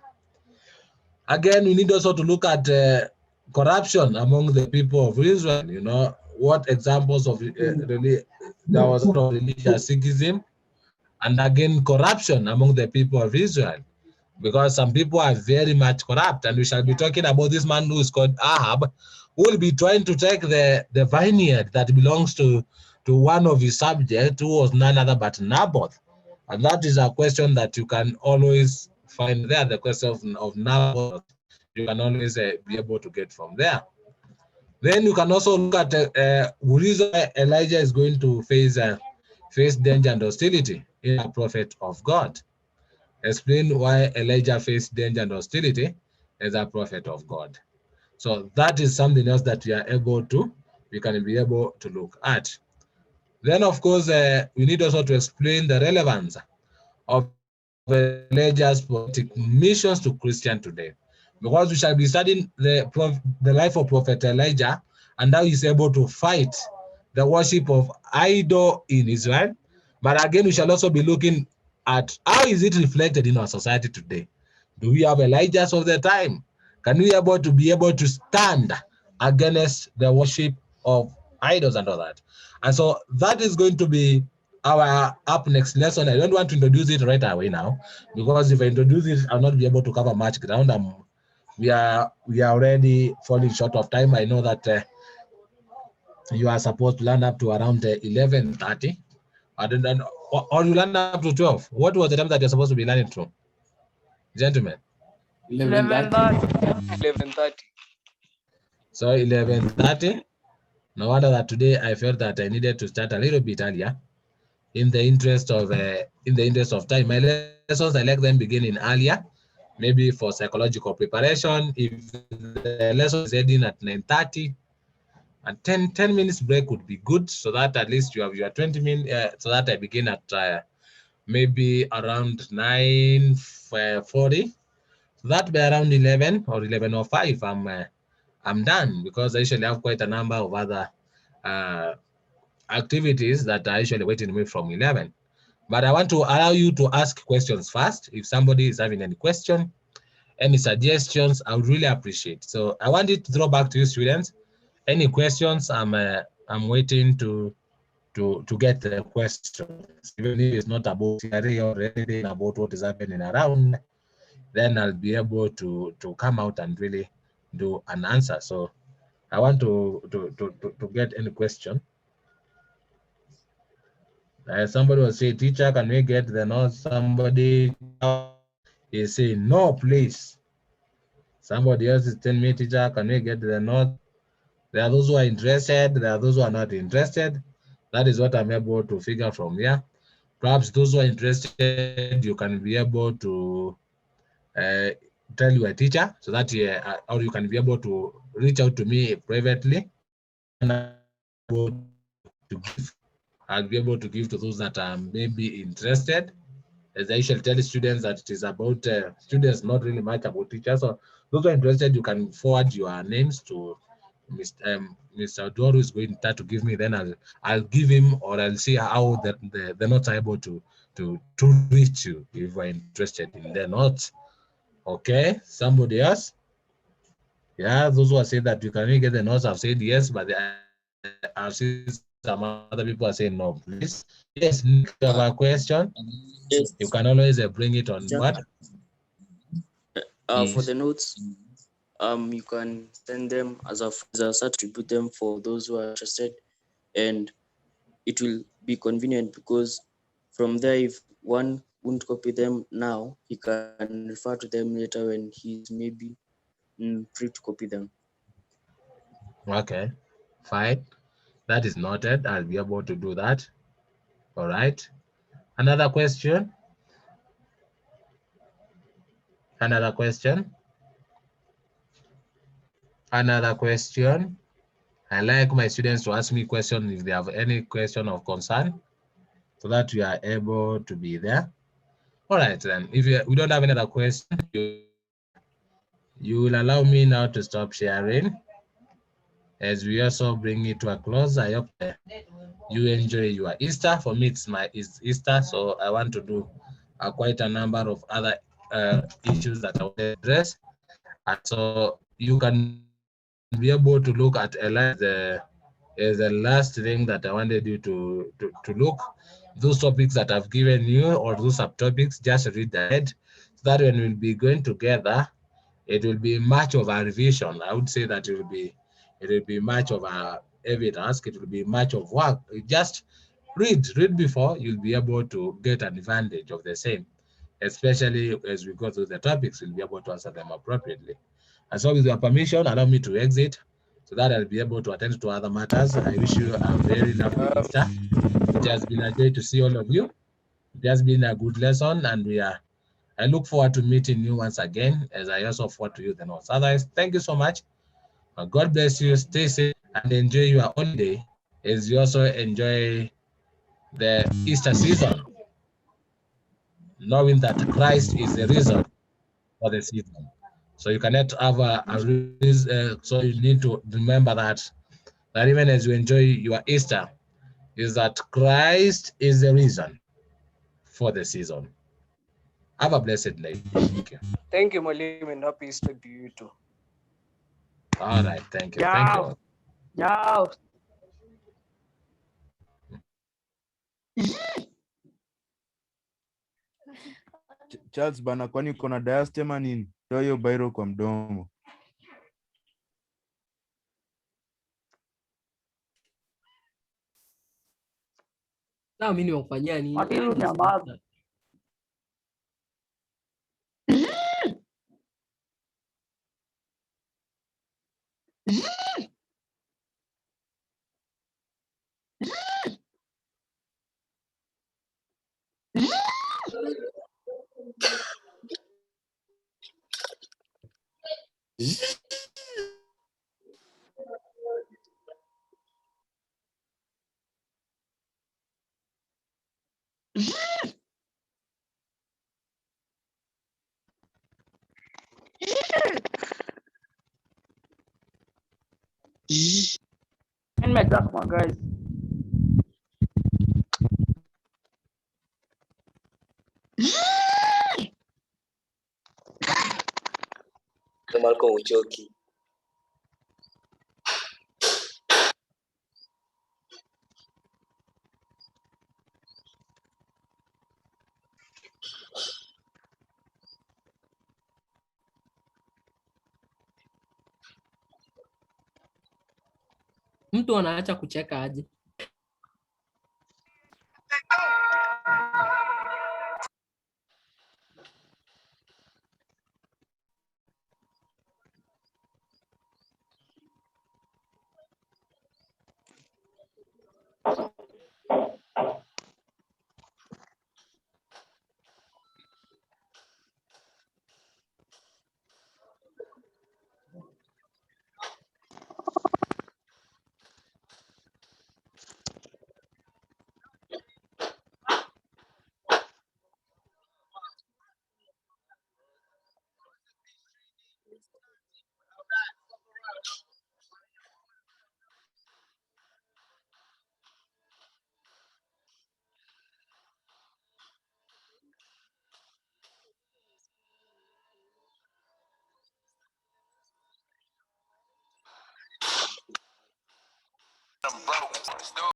Again, we need also to look at corruption among the people of Israel. You know, what examples of there was sort of religious Sikhism, and again corruption among the people of Israel, because some people are very much corrupt. And we shall be talking about this man who is called Ahab, who will be trying to take the vineyard that belongs to one of his subjects, who was none other but Naboth. And that is a question that you can always find there. The question of Naboth, you can always be able to get from there. Then you can also look at the reason Elijah is going to face danger and hostility in a prophet of God. Explain why Elijah faced danger and hostility as a prophet of God. So that is something else that we can be able to look at. Then, of course, we need also to explain the relevance of Elijah's prophetic missions to Christian today, because we shall be studying the life of Prophet Elijah and how he's able to fight the worship of idol in Israel. But again, we shall also be looking at how is it reflected in our society today. Do we have Elijahs of the time? Can we be able to stand against the worship of idols and all that? And so that is going to be our up next lesson. I don't want to introduce it right away now, because if I introduce it, I'll not be able to cover much ground. We are already falling short of time. I know that you are supposed to learn up to around 11:30. Or you learn up to 12. What was the time that you're supposed to be learning through, gentlemen? 11:30. So 11:30. No wonder that today I felt that I needed to start a little bit earlier, in the interest of time. My lessons, I like them beginning earlier, maybe for psychological preparation. If the lesson is ending at 9:30, and 10 minutes break would be good, so that at least you have your 20 minutes, so that I begin at maybe around 9:40. So that by around 11 or 11:05, I'm done, because I usually have quite a number of other activities that are usually waiting me from 11. But I want to allow you to ask questions first. If somebody is having any question, any suggestions, I would really appreciate. So I want it to throw back to you, students. Any questions? I'm waiting to to get the questions, even if it's not about CRE or anything about what is happening around, then I'll be able to come out and really do an answer. So I want to get any question. Somebody will say, teacher, can we get the notes? Somebody is saying, no, please. Somebody else is telling me, teacher, can we get the notes? There are those who are interested. There are those who are not interested. That is what I'm able to figure from here. Perhaps those who are interested, you can be able to tell your teacher so that, or you can be able to reach out to me privately. And I'll be able to give to those that are maybe interested. As I shall tell students that it is about students, not really much about teachers. So those who are interested, you can forward your names to Mr. Doro is going to give me. Then I'll give him, or I'll see how the notes are able to reach you if you're interested in the notes. Okay, somebody else? Yeah, those who are saying that you can really get the notes have said yes, but I've seen some other people are saying no, please. Yes, Nick, you have a question? Yes. You can always bring it on board. For the notes, you can send them as a distribute them for those who are interested, and it will be convenient because from there, if one won't copy them now, he can refer to them later when he's maybe free to copy them. Okay, fine. That is noted. I'll be able to do that. All right. Another question? Another question? Another question? I like my students to ask me questions if they have any question of concern, so that we are able to be there. All right, then. If we don't have any other question, you will allow me now to stop sharing as we also bring it to a close. I hope you enjoy your Easter. For me, it's Easter, so I want to do quite a number of other issues that I want to address. And so you can be able to look at the last thing that I wanted you to look. Those topics that I've given you, or those subtopics, just read ahead, so that when we'll be going together, it will be much of a revision. I would say that it will be much of a heavy task. It will be much of work. Just read before, you'll be able to get an advantage of the same, especially as we go through the topics, we'll be able to answer them appropriately. And so with your permission, allow me to exit so that I'll be able to attend to other matters. I wish you a very lovely Easter. It has been a joy to see all of you. It has been a good lesson, and I look forward to meeting you once again, as I also forward to you the notes. Otherwise, thank you so much. God bless you. Stay safe and enjoy your holiday as you also enjoy the Easter season, knowing that Christ is the reason for the season. So you cannot have a reason. So you need to remember that even as you enjoy your Easter, is that Christ is the reason for the season. Have a blessed day. Thank you. Thank you, Mwalimu, and happy Easter to you too. All right. Thank you. Thank you all. Yeah. Charles bana, kwani uko na diastema nini? Toa hiyo bairo kwa mdomo. Na mimi nimekufanyia nini? Matilu nyamaza. And my dark guys. Malcolm uchoki. Mtu anaacha kucheka aje?